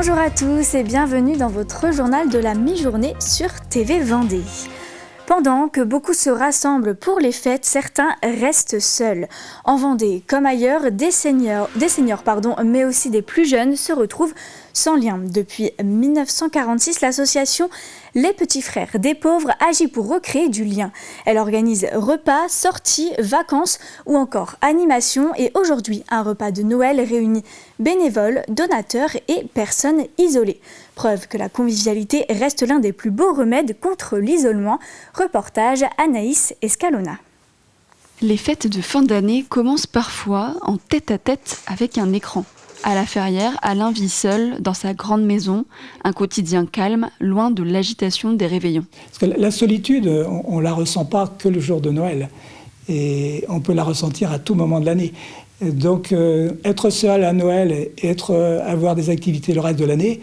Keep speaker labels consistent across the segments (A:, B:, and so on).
A: Bonjour à tous et bienvenue dans votre journal de la mi-journée sur TV Vendée. Pendant que beaucoup se rassemblent pour les fêtes, certains restent seuls. En Vendée, comme ailleurs, des seniors, mais aussi des plus jeunes se retrouvent sans lien. Depuis 1946, l'association Les Petits Frères des Pauvres agit pour recréer du lien. Elle organise repas, sorties, vacances ou encore animations. Et aujourd'hui, un repas de Noël réunit bénévoles, donateurs et personnes isolées. Preuve que la convivialité reste l'un des plus beaux remèdes contre l'isolement. Reportage Anaïs Escalona.
B: Les fêtes de fin d'année commencent parfois en tête-à-tête avec un écran. À la Ferrière, Alain vit seul dans sa grande maison, un quotidien calme, loin de l'agitation des réveillons.
C: Parce que la solitude, on ne la ressent pas que le jour de Noël. Et on peut la ressentir à tout moment de l'année. Donc être seul à Noël et avoir des activités le reste de l'année,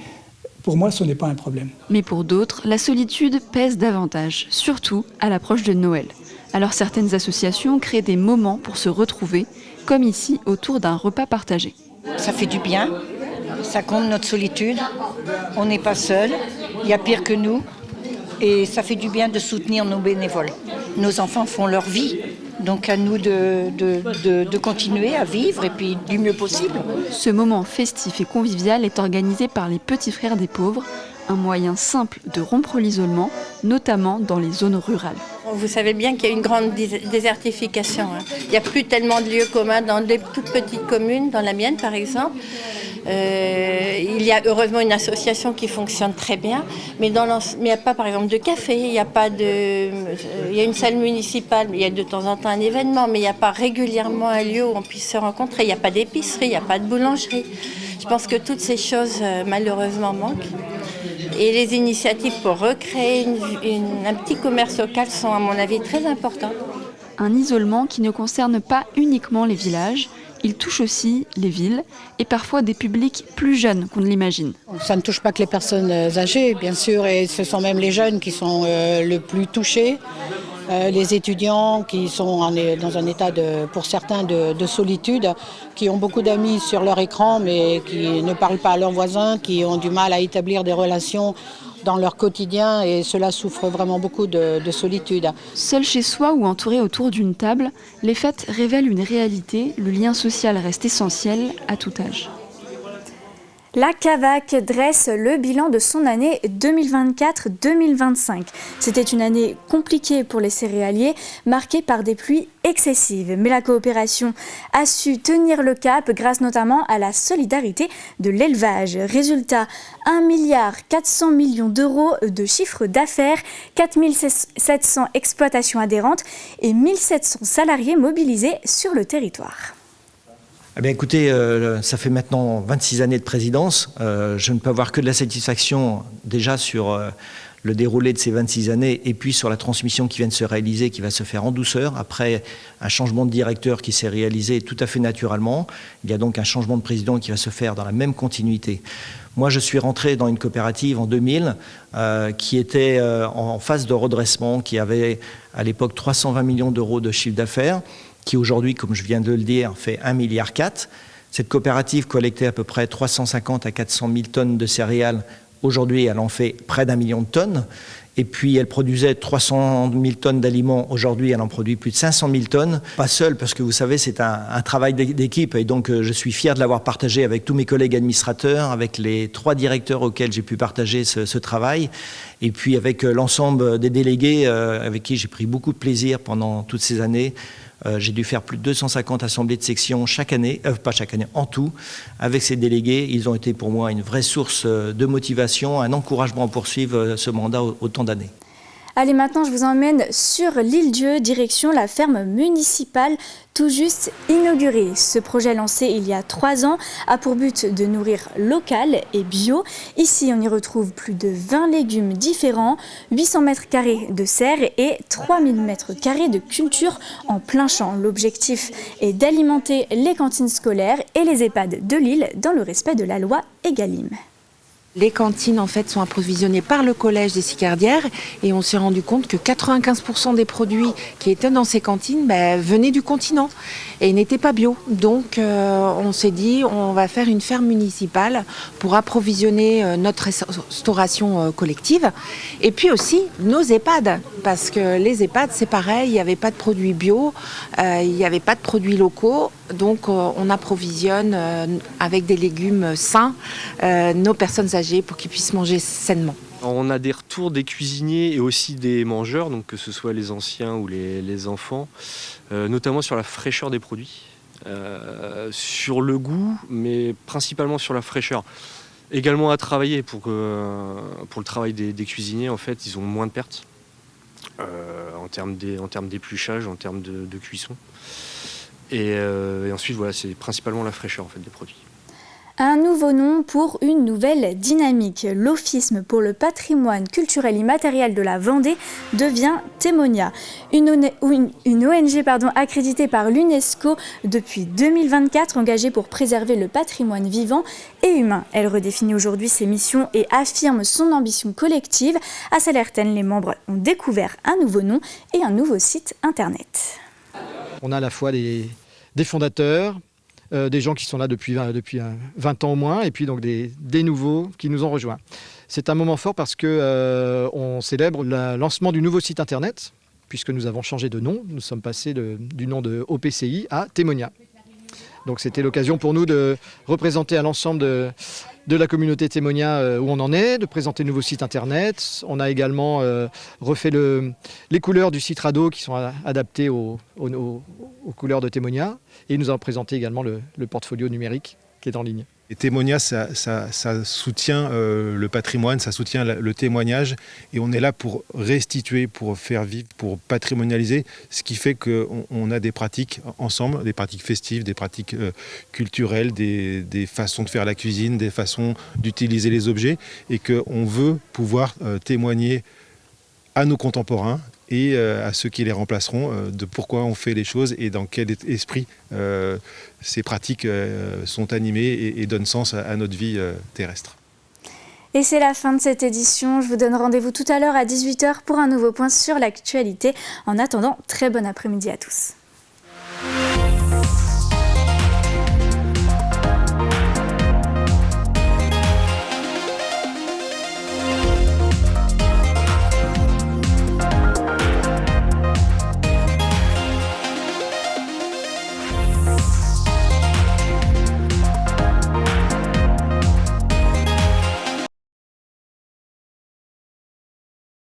C: pour moi, ce n'est pas un problème.
B: Mais pour d'autres, la solitude pèse davantage, surtout à l'approche de Noël. Alors certaines associations créent des moments pour se retrouver, comme ici autour d'un repas partagé.
D: Ça fait du bien, ça comble notre solitude, on n'est pas seul, il y a pire que nous, et ça fait du bien de soutenir nos bénévoles. Nos enfants font leur vie, donc à nous de continuer à vivre et puis du mieux possible.
B: Ce moment festif et convivial est organisé par les Petits Frères des Pauvres, un moyen simple de rompre l'isolement, notamment dans les zones rurales.
E: Vous savez bien qu'il y a une grande désertification. Il n'y a plus tellement de lieux communs dans des toutes petites communes, dans la mienne par exemple. Il y a heureusement une association qui fonctionne très bien, mais il n'y a pas par exemple de café, il y a une salle municipale, il y a de temps en temps un événement, mais il n'y a pas régulièrement un lieu où on puisse se rencontrer. Il n'y a pas d'épicerie, il n'y a pas de boulangerie. Je pense que toutes ces choses malheureusement manquent. Et les initiatives pour recréer un petit commerce local sont à mon avis très importantes.
B: Un isolement qui ne concerne pas uniquement les villages, il touche aussi les villes et parfois des publics plus jeunes qu'on ne l'imagine.
F: Ça ne touche pas que les personnes âgées, bien sûr, et ce sont même les jeunes qui sont le plus touchés. Les étudiants qui sont dans un état, pour certains, de solitude, qui ont beaucoup d'amis sur leur écran, mais qui ne parlent pas à leurs voisins, qui ont du mal à établir des relations dans leur quotidien, et cela souffre vraiment beaucoup de solitude.
B: Seul chez soi ou entouré autour d'une table, les fêtes révèlent une réalité, le lien social reste essentiel à tout âge.
A: La CAVAC dresse le bilan de son année 2024-2025. C'était une année compliquée pour les céréaliers, marquée par des pluies excessives. Mais la coopération a su tenir le cap grâce notamment à la solidarité de l'élevage. Résultat, 1,4 milliard d'euros de chiffre d'affaires, 4 700 exploitations adhérentes et 1 700 salariés mobilisés sur le territoire.
G: Eh bien, écoutez, ça fait maintenant 26 années de présidence. Je ne peux avoir que de la satisfaction déjà sur le déroulé de ces 26 années et puis sur la transmission qui vient de se réaliser, qui va se faire en douceur après un changement de directeur qui s'est réalisé tout à fait naturellement. Il y a donc un changement de président qui va se faire dans la même continuité. Moi, je suis rentré dans une coopérative en 2000 qui était en phase de redressement, qui avait à l'époque 320 millions d'euros de chiffre d'affaires, qui aujourd'hui, comme je viens de le dire, fait 1,4 milliard. Cette coopérative collectait à peu près 350 à 400 000 tonnes de céréales. Aujourd'hui, elle en fait près d'1 million de tonnes. Et puis, elle produisait 300 000 tonnes d'aliments. Aujourd'hui, elle en produit plus de 500 000 tonnes. Pas seule, parce que vous savez, c'est un travail d'équipe. Et donc, je suis fier de l'avoir partagé avec tous mes collègues administrateurs, avec les 3 directeurs auxquels j'ai pu partager ce travail. Et puis, avec l'ensemble des délégués avec qui j'ai pris beaucoup de plaisir pendant toutes ces années. J'ai dû faire plus de 250 assemblées de section chaque année, pas chaque année, en tout, avec ces délégués. Ils ont été pour moi une vraie source de motivation, un encouragement à poursuivre ce mandat autant d'années.
A: Allez, maintenant je vous emmène sur l'Île-Dieu, direction la ferme municipale tout juste inaugurée. Ce projet lancé il y a 3 ans a pour but de nourrir local et bio. Ici, on y retrouve plus de 20 légumes différents, 800 mètres carrés de serre et 3000 mètres carrés de culture en plein champ. L'objectif est d'alimenter les cantines scolaires et les EHPAD de l'île dans le respect de la loi Egalim.
H: Les cantines en fait sont approvisionnées par le collège des Sicardières et on s'est rendu compte que 95% des produits qui étaient dans ces cantines venaient du continent et n'étaient pas bio. Donc on s'est dit on va faire une ferme municipale pour approvisionner notre restauration collective et puis aussi nos EHPAD parce que les EHPAD c'est pareil, il n'y avait pas de produits bio, il n'y avait pas de produits locaux. Donc on approvisionne avec des légumes sains nos personnes âgées pour qu'ils puissent manger sainement.
I: On a des retours des cuisiniers et aussi des mangeurs, donc que ce soit les anciens ou les enfants, notamment sur la fraîcheur des produits, sur le goût, mais principalement sur la fraîcheur. Également à travailler pour le travail des cuisiniers, en fait, ils ont moins de pertes en termes d'épluchage, en termes de cuisson. Et ensuite, voilà, c'est principalement la fraîcheur en fait, des produits.
A: Un nouveau nom pour une nouvelle dynamique. L'Office pour le patrimoine culturel immatériel de la Vendée devient Témonia, une ONG accréditée par l'UNESCO depuis 2024, engagée pour préserver le patrimoine vivant et humain. Elle redéfinit aujourd'hui ses missions et affirme son ambition collective. À Sallertaine, les membres ont découvert un nouveau nom et un nouveau site internet.
J: On a à la fois des fondateurs, des gens qui sont là depuis 20 ans au moins, et puis donc des nouveaux qui nous ont rejoints. C'est un moment fort parce qu'on célèbre le lancement du nouveau site internet, puisque nous avons changé de nom. Nous sommes passés du nom de OPCI à Témonia. Donc c'était l'occasion pour nous de représenter à l'ensemble de la communauté Témonia où on en est, de présenter le nouveau site internet. On a également refait les couleurs du site Rado qui sont adaptées aux couleurs de Témonia. Et nous avons présenté également le portfolio numérique qui est en ligne.
K: Et Témonia, ça soutient le patrimoine, ça soutient le témoignage. Et on est là pour restituer, pour faire vivre, pour patrimonialiser. Ce qui fait qu'on a des pratiques ensemble, des pratiques festives, des pratiques culturelles, des façons de faire la cuisine, des façons d'utiliser les objets. Et qu'on veut pouvoir témoigner à nos contemporains et à ceux qui les remplaceront de pourquoi on fait les choses et dans quel esprit ces pratiques sont animées et donnent sens à notre vie terrestre.
A: Et c'est la fin de cette édition. Je vous donne rendez-vous tout à l'heure à 18h pour un nouveau point sur l'actualité. En attendant, très bon après-midi à tous.